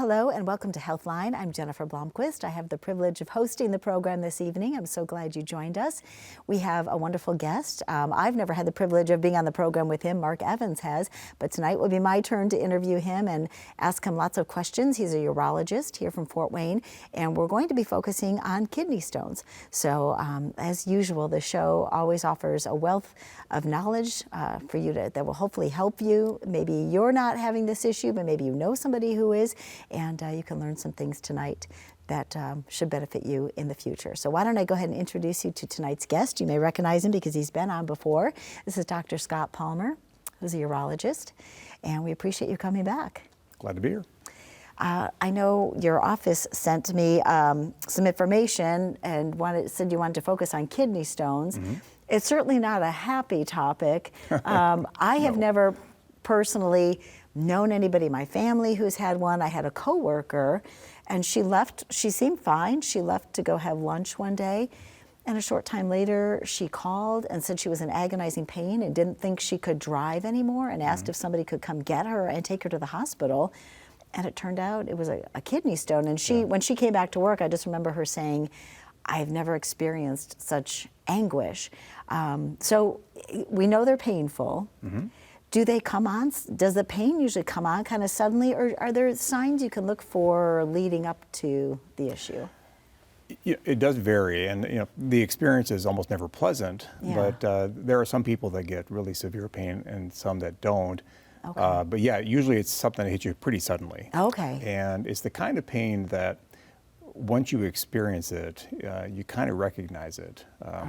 hello, and welcome to HealthLine. I'm Jennifer Blomquist. I have the privilege of hosting the program this evening. I'm so glad you joined us. We have a wonderful guest. I've never had the privilege of being on the program with him. Mark Evans has, but tonight will be my turn to interview him and ask him lots of questions. He's a urologist here from Fort Wayne, and we're going to be focusing on kidney stones. So, as usual, the show always offers a wealth of knowledge for you that will hopefully help you. Maybe you're not having this issue, but maybe you know somebody who is. And you can learn some things tonight that should benefit you in the future. So why don't I go ahead and introduce you to tonight's guest. You may recognize him because he's been on before. This is Dr. Scott Palmer, who's a urologist, and we appreciate you coming back. Glad to be here. I know your office sent me some information and said you wanted to focus on kidney stones. Mm-hmm. It's certainly not a happy topic. I have never personally known anybody in my family who's had one. I had a coworker, and she seemed fine. She left to go have lunch one day, and a short time later, she called and said she was in agonizing pain and didn't think she could drive anymore, and asked if somebody could come get her and take her to the hospital. And it turned out it was a kidney stone. And when she came back to work, I just remember her saying, "I've never experienced such anguish." So we know they're painful. Mm-hmm. Do they come on? Does the pain usually come on kind of suddenly, or are there signs you can look for leading up to the issue? It does vary, and the experience is almost never pleasant. Yeah. But there are some people that get really severe pain, and some that don't. Okay. But yeah, usually it's something that hits you pretty suddenly. Okay. And it's the kind of pain that once you experience it, you kind of recognize it.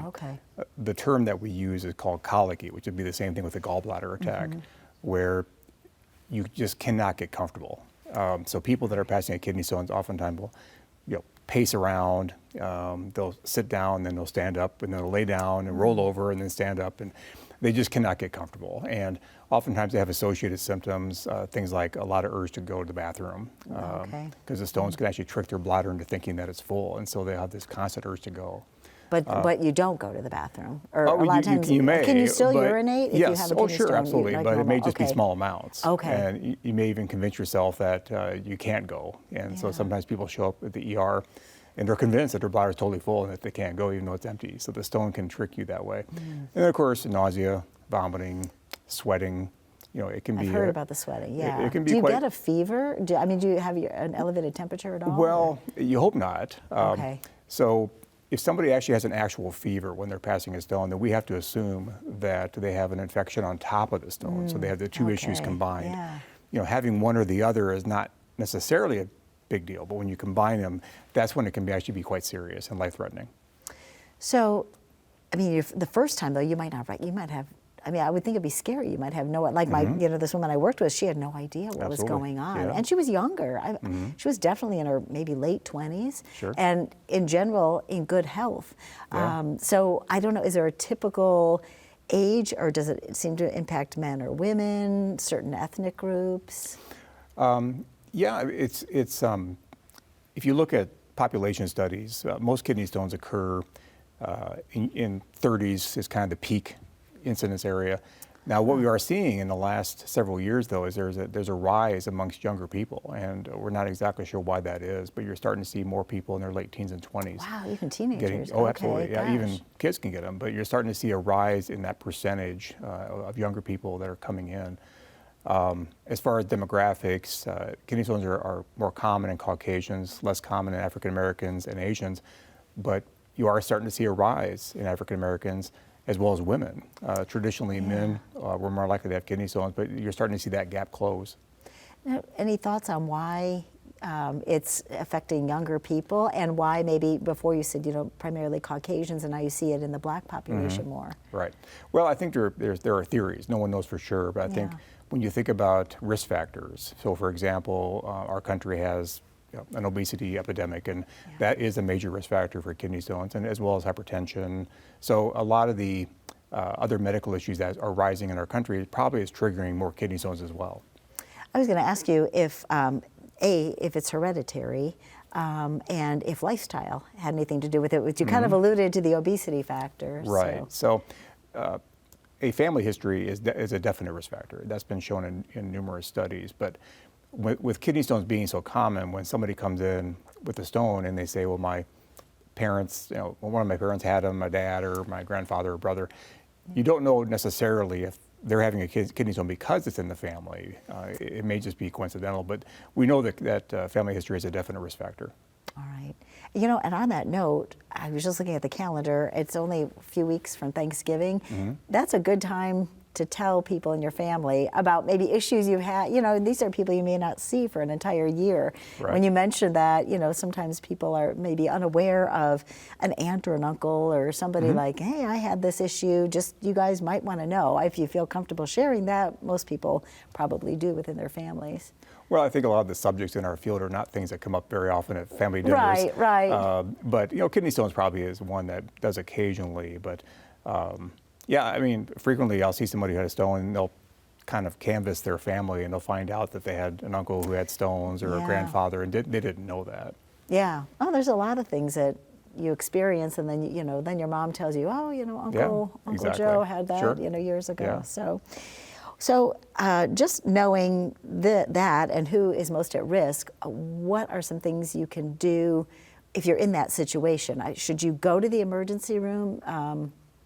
Okay. The term that we use is called colicky, which would be the same thing with a gallbladder attack, mm-hmm. where you just cannot get comfortable. So people that are passing a kidney stones oftentimes will, pace around. They'll sit down, then they'll stand up, and then they'll lay down and roll over, and then stand up, and they just cannot get comfortable. And oftentimes they have associated symptoms, things like a lot of urge to go to the bathroom, because the stones can actually trick their bladder into thinking that it's full, and so they have this constant urge to go. But you don't go to the bathroom, or a lot of times you may. Can you still urinate if you have a kidney sure, stone? Absolutely, but it may just be small amounts. Okay. And you may even convince yourself that you can't go, and so sometimes people show up at the ER and they're convinced that their bladder is totally full and that they can't go even though it's empty. So the stone can trick you that way. And then of course, nausea, vomiting, sweating. It can be. I've heard about the sweating. Yeah. It can be. Do you get a fever? Do you have an elevated temperature at all? Well, you hope not. Okay. So if somebody actually has an actual fever when they're passing a stone, then we have to assume that they have an infection on top of the stone. So they have the two issues combined. Yeah. Having one or the other is not necessarily a big deal, but when you combine them, that's when it can actually be quite serious and life-threatening. So, the first time though, you might have. I would think it'd be scary. You might have this woman I worked with, she had no idea what was going on. Yeah. And she was younger. She was definitely in her maybe late 20s. Sure. And in general, in good health. Yeah. So I don't know, is there a typical age, or does it seem to impact men or women, certain ethnic groups? Yeah, it's if you look at population studies, most kidney stones occur in 30s is kind of the peak incidence area. Now, what we are seeing in the last several years, though, is there's a rise amongst younger people, and we're not exactly sure why that is, but you're starting to see more people in their late teens and 20s. Wow, even teenagers. Absolutely. Yeah, even kids can get them, but you're starting to see a rise in that percentage of younger people that are coming in. As far as demographics, kidney stones are more common in Caucasians, less common in African Americans and Asians, but you are starting to see a rise in African Americans as well as women. Traditionally, men were more likely to have kidney stones, but you're starting to see that gap close. Now, any thoughts on why it's affecting younger people, and why maybe before you said, primarily Caucasians, and now you see it in the black population more? Right. Well, I think there are theories. No one knows for sure, but I think when you think about risk factors, so for example, our country has an obesity epidemic, and that is a major risk factor for kidney stones, and as well as hypertension. So a lot of the other medical issues that are rising in our country probably is triggering more kidney stones as well. I was going to ask you if it's hereditary, and if lifestyle had anything to do with it, which you kind of alluded to the obesity factor. Right. So a family history is a definite risk factor. That's been shown in numerous studies. But with kidney stones being so common, when somebody comes in with a stone and they say, well, my parents, one of my parents had them, my dad or my grandfather or brother, you don't know necessarily if they're having a kidney stone because it's in the family. It may just be coincidental, but we know that family history is a definite risk factor. All right. And on that note, I was just looking at the calendar. It's only a few weeks from Thanksgiving. Mm-hmm. That's a good time to tell people in your family about maybe issues you've had. These are people you may not see for an entire year. Right. When you mention that, sometimes people are maybe unaware of an aunt or an uncle or somebody mm-hmm. like, hey, I had this issue. Just, you guys might want to know. If you feel comfortable sharing that, most people probably do within their families. Well, I think a lot of the subjects in our field are not things that come up very often at family dinners. Right. But kidney stones probably is one that does occasionally. But yeah, I mean, frequently I'll see somebody who had a stone and they'll kind of canvass their family and they'll find out that they had an uncle who had stones or a grandfather, and they didn't know that. Yeah. Oh, there's a lot of things that you experience, and then then your mom tells you, oh, Uncle exactly. Joe had that, sure. Years ago. Yeah. So just knowing that and who is most at risk, what are some things you can do if you're in that situation? Should you go to the emergency room,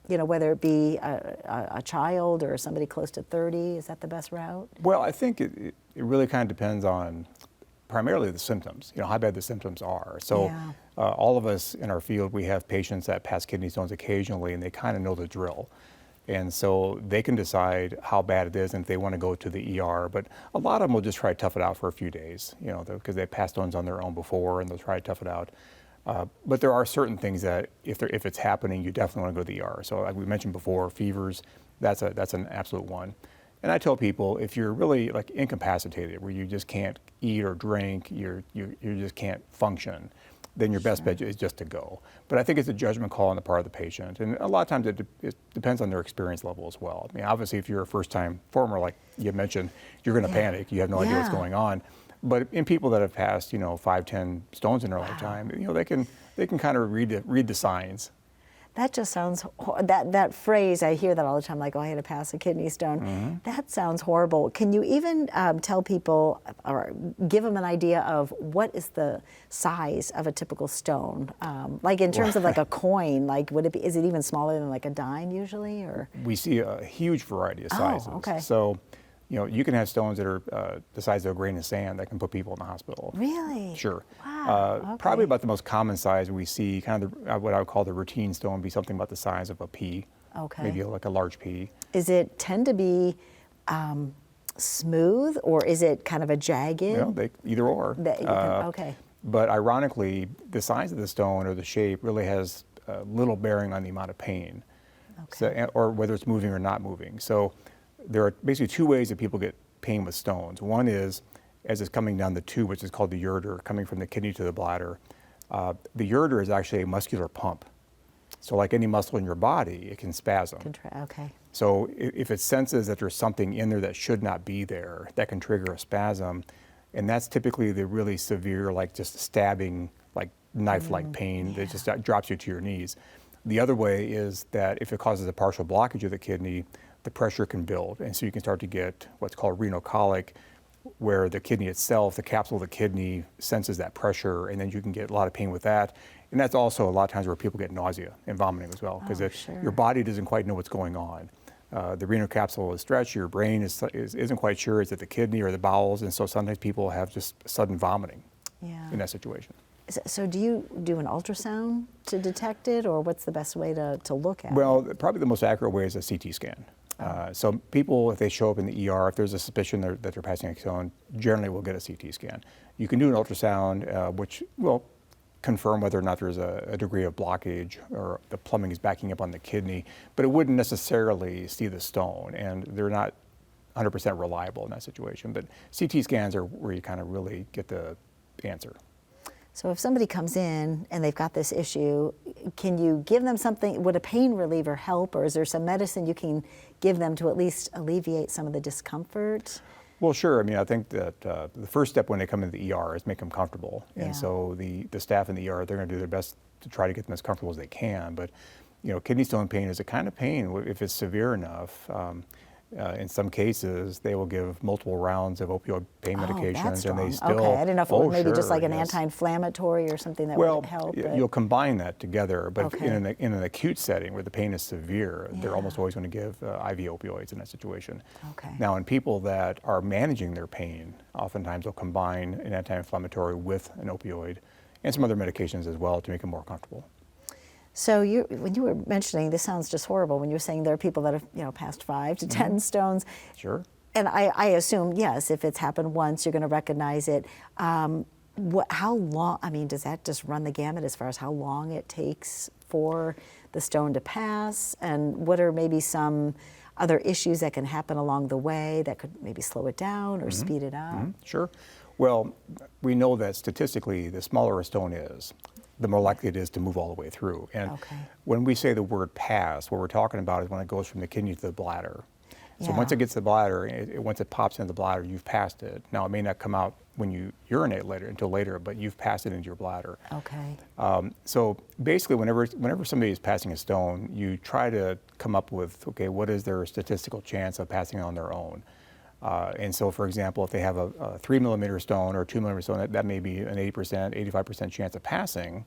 whether it be a child or somebody close to 30? Is that the best route? Well, I think it really kind of depends on primarily the symptoms, how bad the symptoms are. So all of us in our field, we have patients that pass kidney stones occasionally, and they kind of know the drill. And so they can decide how bad it is and if they want to go to the ER. But a lot of them will just try to tough it out for a few days, because they've passed stones on their own before, and they'll try to tough it out. But there are certain things that if it's happening, you definitely want to go to the ER. So like we mentioned before, fevers, that's an absolute one. And I tell people, if you're really like incapacitated, where you just can't eat or drink, you just can't function, then your best bet is just to go. But I think it's a judgment call on the part of the patient. And a lot of times it depends on their experience level as well. I mean, obviously, if you're a first-time performer, like you mentioned, you're going to panic. You have no idea what's going on. But in people that have passed, 5, 10 stones in their lifetime, they can kind of read the signs. That just sounds, that phrase, I hear that all the time, like, oh, I had to pass a kidney stone. Mm-hmm. That sounds horrible. Can you even tell people or give them an idea of what is the size of a typical stone? Like in terms of like a coin, like is it even smaller than like a dime usually? Or we see a huge variety of sizes. Oh, okay. So, you can have stones that are the size of a grain of sand that can put people in the hospital. Really? Sure. Wow. Okay. Probably about the most common size we see, kind of what I would call the routine stone, be something about the size of a pea. Okay. Maybe like a large pea. Is it tend to be smooth, or is it kind of a jagged? Either or. Okay. But ironically, the size of the stone or the shape really has little bearing on the amount of pain, or whether it's moving or not moving. So there are basically two ways that people get pain with stones. One is as it's coming down the tube, which is called the ureter, coming from the kidney to the bladder. The ureter is actually a muscular pump. So like any muscle in your body, it can spasm. Okay. So if it senses that there's something in there that should not be there, that can trigger a spasm. And that's typically the really severe, like just stabbing, like knife-like pain that just drops you to your knees. The other way is that if it causes a partial blockage of the kidney, the pressure can build. And so you can start to get what's called renal colic, where the kidney itself, the capsule of the kidney, senses that pressure, and then you can get a lot of pain with that. And that's also a lot of times where people get nausea and vomiting as well, because your body doesn't quite know what's going on. The renal capsule is stretched, your brain isn't quite sure it's at the kidney or the bowels, and so sometimes people have just sudden vomiting in that situation. So do you do an ultrasound to detect it, or what's the best way to look at it? Well, probably the most accurate way is a CT scan. So people, if they show up in the ER, if there's a suspicion that they're passing a stone, generally will get a CT scan. You can do an ultrasound, which will confirm whether or not there's a degree of blockage or the plumbing is backing up on the kidney, but it wouldn't necessarily see the stone, and they're not 100% reliable in that situation. But CT scans are where you kind of really get the answer. So if somebody comes in and they've got this issue, can you give them something? Would a pain reliever help, or is there some medicine you can give them to at least alleviate some of the discomfort? Well, sure. I mean, I think that the first step when they come into the ER is make them comfortable. And so the staff in the ER, they're going to do their best to try to get them as comfortable as they can. But, kidney stone pain is a kind of pain, if it's severe enough, In some cases, they will give multiple rounds of opioid pain medications, that's and they strong. still. Okay, I didn't know if it was maybe just sure, like an yes. anti-inflammatory or something that Well, would help. you'll combine that together, but Okay. in an acute setting where the pain is severe, they're Yeah. almost always going to give IV opioids in that situation. Okay. Now, in people that are managing their pain, oftentimes they'll combine an anti-inflammatory with an opioid and some other medications as well to make them more comfortable. So when you were mentioning, this sounds just horrible, when you were saying there are people that have passed 5 to 10 stones. Sure. And I assume, yes, if it's happened once, you're going to recognize it. How long, I mean, does that just run the gamut as far as how long it takes for the stone to pass? And what are maybe some other issues that can happen along the way that could maybe slow it down or speed it up? Sure. Well, we know that statistically, the smaller a stone is, the more likely it is to move all the way through. And Okay. when we say the word pass, what we're talking about is when it goes from the kidney to the bladder. So Yeah. once it gets to the bladder, once it pops into the bladder, you've passed it. Now, it may not come out when you urinate until later, but you've passed it into your bladder. Okay. So basically, whenever somebody is passing a stone, you try to come up with, okay, what is their statistical chance of passing it on their own? And so, for example, if they have a 3 millimeter stone or a 2 millimeter stone, that may be an 80%, 85% chance of passing.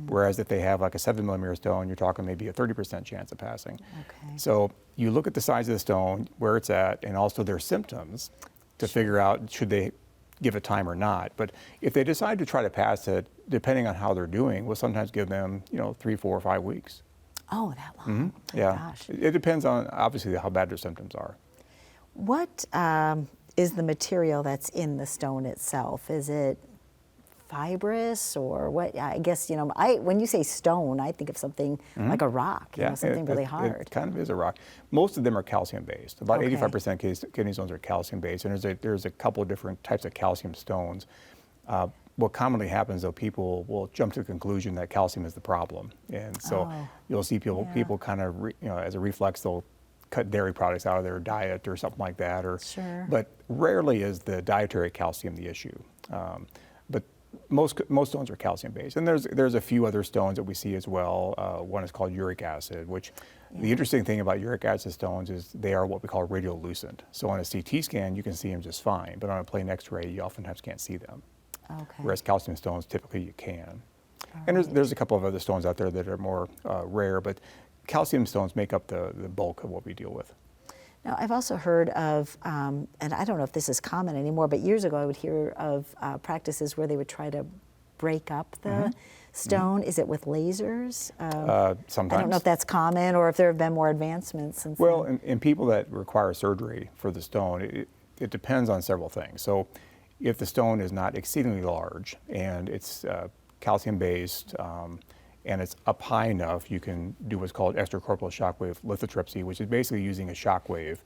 Whereas if they have like a 7 millimeter stone, you're talking maybe a 30% chance of passing. Okay. So you look at the size of the stone, where it's at, and also their symptoms to figure out should they give it time or not. But if they decide to try to pass it, depending on how they're doing, we'll sometimes give them 3, 4, or 5 weeks. Oh, that long. My Yeah. gosh. It depends on obviously how bad their symptoms are. What is the material that's in the stone itself? Is it fibrous or what? I guess, when you say stone, I think of something like a rock, something really hard. It kind of is a rock. Most of them are calcium based. About Okay. 85% kidney stones are calcium based, and there's a couple of different types of calcium stones. What commonly happens, though, people will jump to the conclusion that calcium is the problem, and so you'll see people kind of as a reflex they'll cut dairy products out of their diet or something like that, Sure. But rarely is the dietary calcium the issue. But most stones are calcium based, and there's a few other stones that we see as well. One is called uric acid, which the interesting thing about uric acid stones is they are what we call radiolucent. So on a CT scan you can see them just fine, but on a plain X-ray you oftentimes can't see them. Okay. Whereas calcium stones typically you can. And there's a couple of other stones out there that are more rare, but calcium stones make up the bulk of what we deal with. Now, I've also heard of, and I don't know if this is common anymore, but years ago I would hear of practices where they would try to break up the stone. Is it with lasers? Sometimes. I don't know if that's common or if there have been more advancements since Well, then. in people that require surgery for the stone, it depends on several things. So if the stone is not exceedingly large and it's calcium based, and it's up high enough, you can do what's called extracorporeal shockwave lithotripsy, which is basically using a shockwave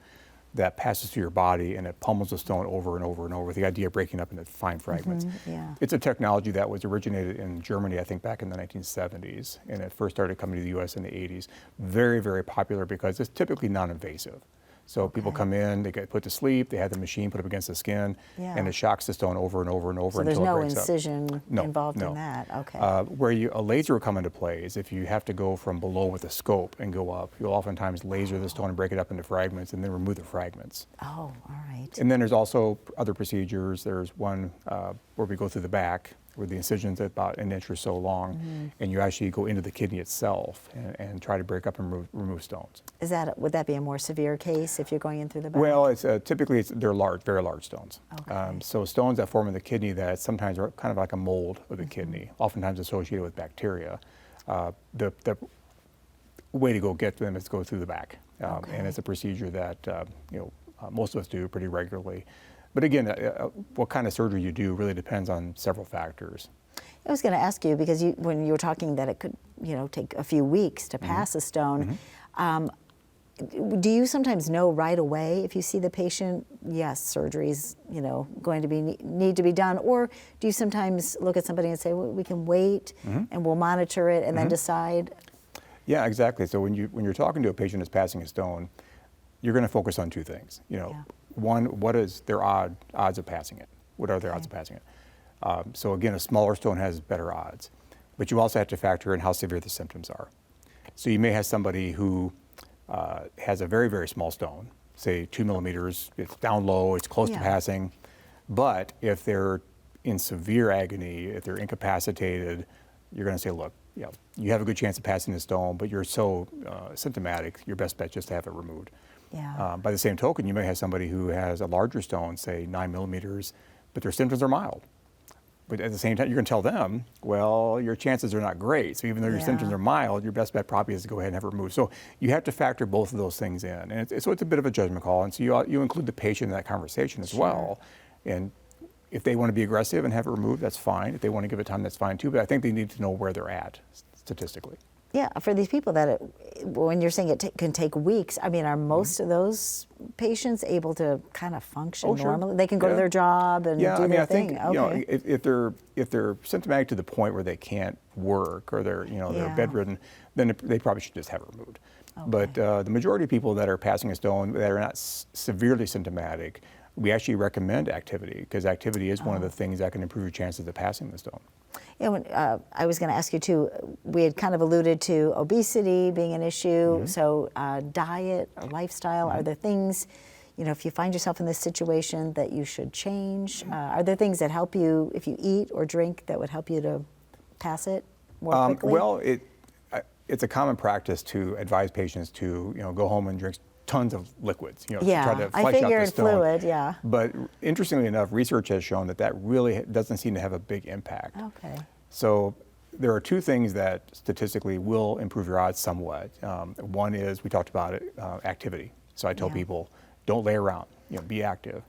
that passes through your body and it pummels the stone over and over and over with the idea of breaking up into fine fragments. Yeah. It's a technology that was originated in Germany, I think back in the 1970s, and it first started coming to the US in the 80s. Very, very popular because it's typically non-invasive. So people come in, they get put to sleep, they have the machine put up against the skin, and it shocks the stone over and over and over So until there's no it breaks incision up. No, involved no. in that. Okay. Where a laser will come into play is if you have to go from below with a scope and go up, you'll oftentimes laser the stone and break it up into fragments and then remove the fragments. Oh, all right. And then there's also other procedures. There's one where we go through the back, where the incision's about an inch or so long, and you actually go into the kidney itself and try to break up and remove stones. Would that be a more severe case if you're going in through the back? Well, typically they're large, very large stones. Okay. So stones that form in the kidney that sometimes are kind of like a mold of the kidney, oftentimes associated with bacteria. The way to go get them is to go through the back, and it's a procedure that most of us do pretty regularly. But again, what kind of surgery you do really depends on several factors. I was going to ask you, because when you were talking that it could, take a few weeks to pass a stone, do you sometimes know right away if you see the patient, yes, surgery's, going to need to be done, or do you sometimes look at somebody and say, well, we can wait and we'll monitor it and then decide? Yeah, exactly. So when you're talking to a patient that's passing a stone, you're going to focus on two things. One, what is their odds of passing it? What are their odds of passing it? So again, a smaller stone has better odds, but you also have to factor in how severe the symptoms are. So you may have somebody who has a very, very small stone, say 2 millimeters, it's down low, it's close to passing. But if they're in severe agony, if they're incapacitated, you're going to say, look, you have a good chance of passing the stone, but you're so symptomatic, your best bet is just to have it removed. Yeah. By the same token, you may have somebody who has a larger stone, say 9 millimeters, but their symptoms are mild. But at the same time, you're going to tell them, well, your chances are not great. So even though your symptoms are mild, your best bet probably is to go ahead and have it removed. So you have to factor both of those things in. And so it's a bit of a judgment call. And so you include the patient in that conversation as well. And if they want to be aggressive and have it removed, that's fine. If they want to give it time, that's fine too. But I think they need to know where they're at statistically. Yeah, for these people that, when you're saying it can take weeks, I mean, are most of those patients able to kind of function normally? They can go to their job and do their thing. I think if they're symptomatic to the point where they can't work or they're they're bedridden, then they probably should just have it removed. But the majority of people that are passing a stone that are not severely symptomatic, we actually recommend activity, because activity is one of the things that can improve your chances of passing the stone. Yeah, I was going to ask you too, we had kind of alluded to obesity being an issue, so diet or lifestyle, are there things, if you find yourself in this situation that you should change? Are there things that help you, if you eat or drink, that would help you to pass it more quickly? Well, it's a common practice to advise patients to go home and drink tons of liquids, to try to flush out the stone. Fluid, But interestingly enough, research has shown that really doesn't seem to have a big impact. Okay. So there are two things that statistically will improve your odds somewhat. One is, we talked about it, activity. So I tell people, don't lay around, be active.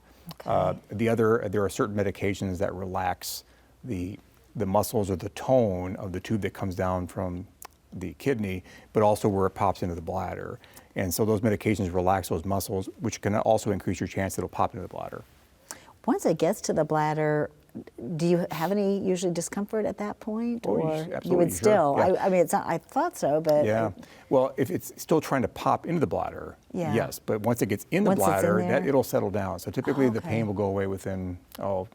Okay. The other, there are certain medications that relax the muscles or the tone of the tube that comes down from the kidney, but also where it pops into the bladder. And so those medications relax those muscles, which can also increase your chance that it'll pop into the bladder. Once it gets to the bladder, do you have any usually discomfort at that point? Or Absolutely, you would still? Sure. I mean, it's not, I thought so, but. Yeah. Well, if it's still trying to pop into the bladder, yes. But once it gets in the bladder, it'll settle down. So typically the pain will go away within,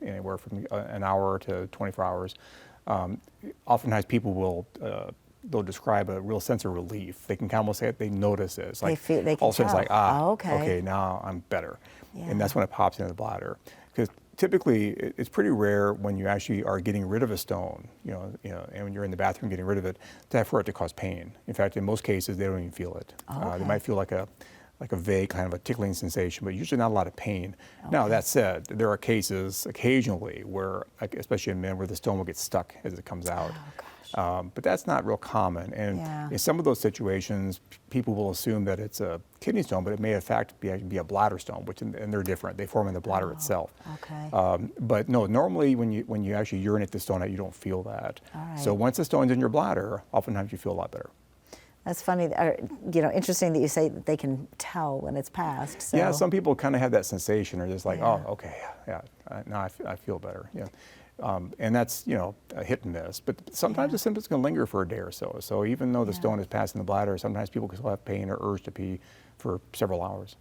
anywhere from an hour to 24 hours. Oftentimes people will, they'll describe a real sense of relief. They can almost say it, they notice it. It's like, they can all of a sudden it's like, okay, now I'm better. And that's when it pops into the bladder. Because typically it's pretty rare when you actually are getting rid of a stone, and when you're in the bathroom getting rid of it, for it to cause pain. In fact, in most cases, they don't even feel it. They might feel like a vague kind of a tickling sensation, but usually not a lot of pain. Now, that said, there are cases occasionally where, especially in men, where the stone will get stuck as it comes out. But that's not real common. And in some of those situations, people will assume that it's a kidney stone, but it may in fact be a bladder stone, and they're different. They form in the bladder itself. But no, normally when you actually urinate the stone out, you don't feel that. So once the stone's in your bladder, oftentimes you feel a lot better. That's funny, interesting that you say that they can tell when it's passed. So. Yeah, some people kind of have that sensation, or just like, oh, okay, now I feel better. And that's, a hit and miss. But sometimes the symptoms can linger for a day or so. So even though the stone is passing the bladder, sometimes people can still have pain or urge to pee for several hours.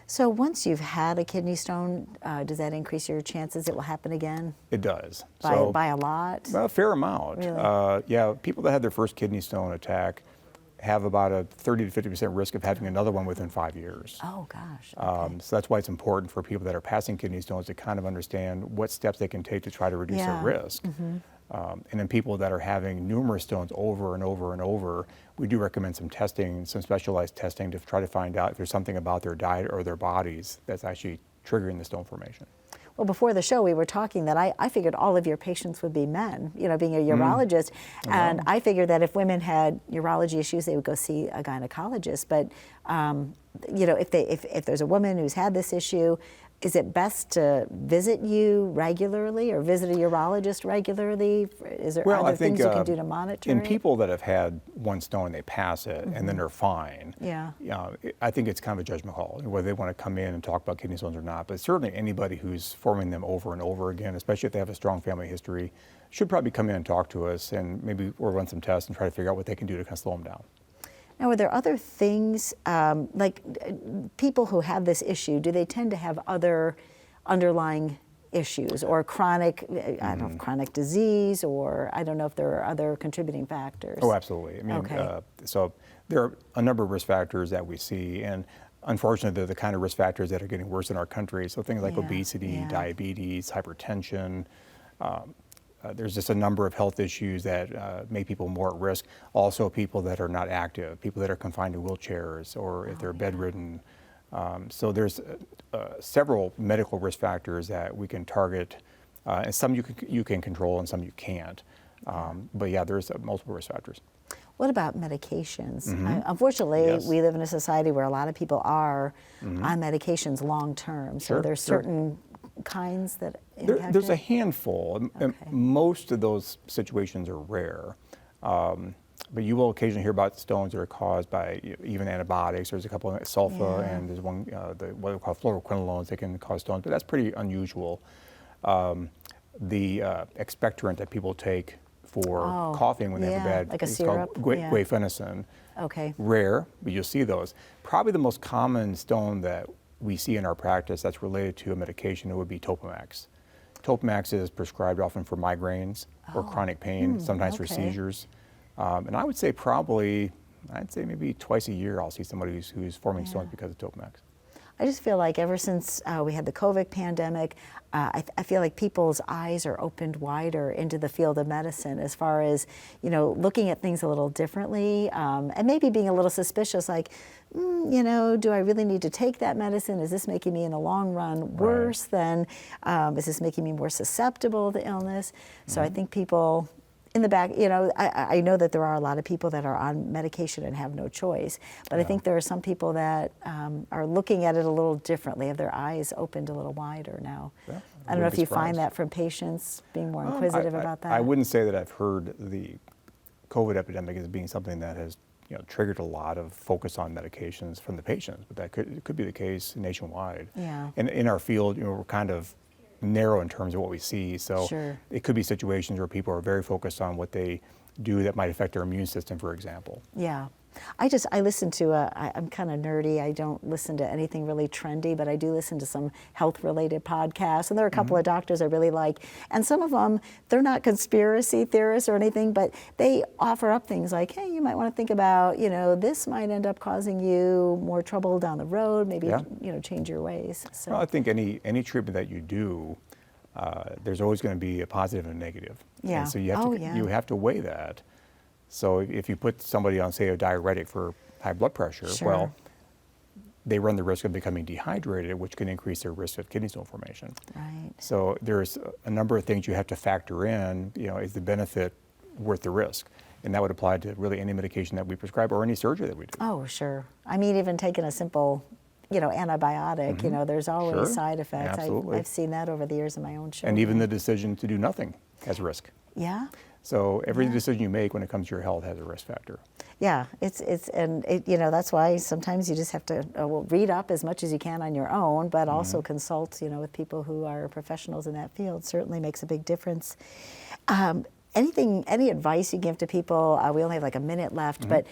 So once you've had a kidney stone, does that increase your chances it will happen again? It does. By a lot? Well, a fair amount. Really? People that had their first kidney stone attack have about a 30 to 50% risk of having another one within 5 years. Oh, gosh. Okay. So that's why it's important for people that are passing kidney stones to kind of understand what steps they can take to try to reduce their risk. And then people that are having numerous stones over and over and over, we do recommend some testing, some specialized testing to try to find out if there's something about their diet or their bodies that's actually triggering the stone formation. Well, before the show, we were talking that I figured all of your patients would be men, being a urologist. And I figured that if women had urology issues, they would go see a gynecologist. But, if there's a woman who's had this issue, is it best to visit you regularly or visit a urologist regularly? Are there things you can do to monitor in it? people that have had one stone, they pass it and then they're fine. I think it's kind of a judgment call, whether they want to come in and talk about kidney stones or not. But certainly anybody who's forming them over and over again, especially if they have a strong family history, should probably come in and talk to us, and maybe we'll run some tests and try to figure out what they can do to kind of slow them down. Now, are there other things, like people who have this issue, do they tend to have other underlying issues or chronic, I don't know, chronic disease, or I don't know if there are other contributing factors? Oh, absolutely. I mean, so there are a number of risk factors that we see, and unfortunately, they're the kind of risk factors that are getting worse in our country. So things like Yeah, obesity, yeah. diabetes, hypertension. There's just a number of health issues that make people more at risk. Also, people that are not active, people that are confined to wheelchairs, or if they're bedridden. So there's several medical risk factors that we can target, and some you can control and some you can't. But yeah, there's multiple risk factors. What about medications? Unfortunately, Yes. we live in a society where a lot of people are on medications long term. So Sure, there's sure. certain kinds that impact There's a it? handful. And Okay. most of those situations are rare. But you will occasionally hear about stones that are caused by even antibiotics. There's a couple of sulfa, Yeah. and there's one, what we call fluoroquinolones, that can cause stones, but that's pretty unusual. The expectorant that people take for Oh, coughing when they have a yeah, bad, like a it's syrup, called yeah. guaifenesin. Okay. Rare, but you'll see those. Probably the most common stone that we see in our practice that's related to a medication, it would be Topamax. Topamax is prescribed often for migraines or chronic pain, sometimes for okay. seizures. And I would say maybe twice a year I'll see somebody who's forming stones because of Topamax. I just feel like ever since we had the COVID pandemic, I feel like people's eyes are opened wider into the field of medicine as far as, looking at things a little differently, and maybe being a little suspicious, like, do I really need to take that medicine? Is this making me in the long run worse than, is this making me more susceptible to illness? So I think people in the back, I know that there are a lot of people that are on medication and have no choice, but I think there are some people that are looking at it a little differently, have their eyes opened a little wider now. Yeah, I don't know if you find that from patients being more inquisitive about that. I wouldn't say that I've heard the COVID epidemic as being something that has triggered a lot of focus on medications from the patients, but it could be the case nationwide. Yeah. And in our field, we're kind of narrow in terms of what we see. So Sure. it could be situations where people are very focused on what they do that might affect their immune system, for example. Yeah. I listen to, I'm kind of nerdy. I don't listen to anything really trendy, but I do listen to some health-related podcasts. And there are a couple of doctors I really like. And some of them, they're not conspiracy theorists or anything, but they offer up things like, hey, you might want to think about, this might end up causing you more trouble down the road, maybe, change your ways. So. Well, I think any treatment that you do, there's always going to be a positive and a negative. Yeah. And so you have to weigh that. So if you put somebody on, say, a diuretic for high blood pressure, well, they run the risk of becoming dehydrated, which can increase their risk of kidney stone formation. Right. So there's a number of things you have to factor in. Is the benefit worth the risk? And that would apply to really any medication that we prescribe or any surgery that we do. Oh, sure. I mean, even taking a simple, antibiotic, there's always Sure. side effects. Absolutely. I've seen that over the years in my own children. And even the decision to do nothing has risk. Yeah. So every decision you make when it comes to your health has a risk factor. Yeah, that's why sometimes you just have to read up as much as you can on your own, but also consult, with people who are professionals in that field. Certainly makes a big difference. Any advice you give to people? We only have like a minute left, but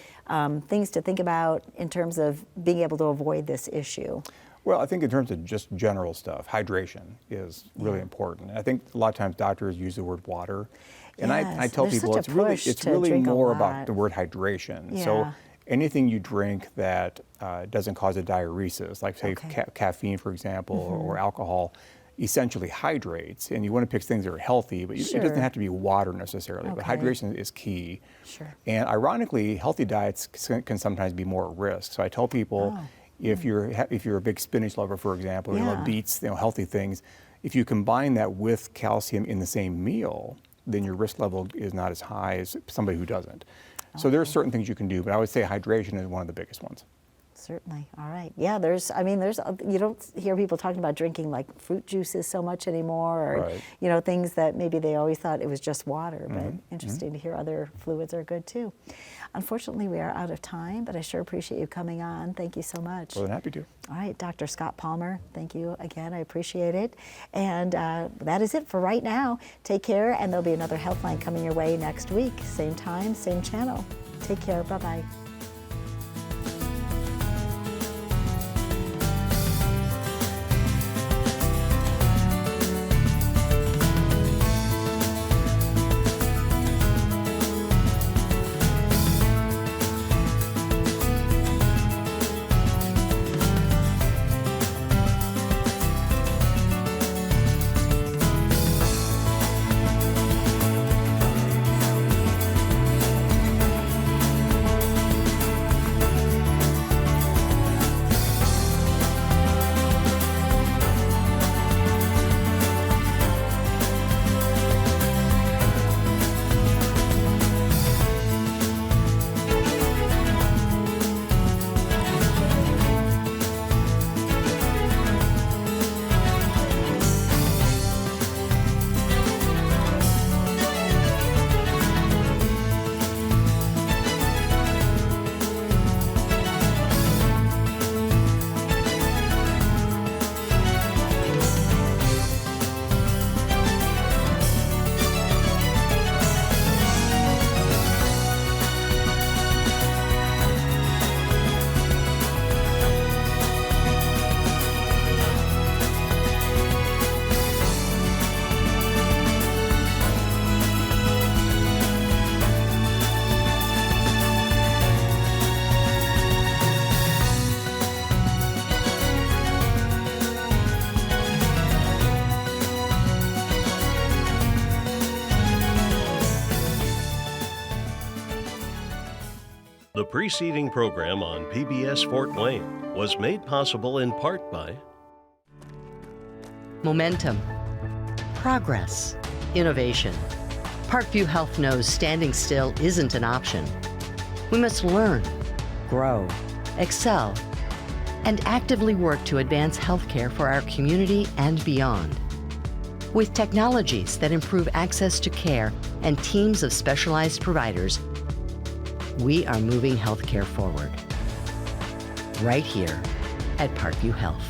things to think about in terms of being able to avoid this issue. Well, I think in terms of just general stuff, hydration is really important. I think a lot of times doctors use the word water. And Yes, I tell there's people such a push it's to really drink a more lot. about the word hydration. Yeah. So anything you drink that doesn't cause a diuresis, like say caffeine, for example, or alcohol, essentially hydrates. And you want to pick things that are healthy, but it doesn't have to be water necessarily. But hydration is key. Sure. And ironically, healthy diets can sometimes be more at risk. So I tell people, if you're a big spinach lover, for example, or you love beets, healthy things, if you combine that with calcium in the same meal, then your risk level is not as high as somebody who doesn't. So there are certain things you can do, but I would say hydration is one of the biggest ones. Certainly. All right. Yeah, you don't hear people talking about drinking like fruit juices so much anymore, or, things that maybe they always thought it was just water, but interesting to hear other fluids are good too. Unfortunately, we are out of time, but I sure appreciate you coming on. Thank you so much. Well, then happy to. All right, Dr. Scott Palmer, thank you again. I appreciate it. And that is it for right now. Take care, and there'll be another HealthLine coming your way next week. Same time, same channel. Take care. Bye-bye. preceding program on PBS Fort Wayne was made possible in part by Momentum, progress, innovation. Parkview Health knows standing still isn't an option. We must learn, grow, excel, and actively work to advance healthcare for our community and beyond. With technologies that improve access to care and teams of specialized providers, we are moving healthcare forward. Right here at Parkview Health.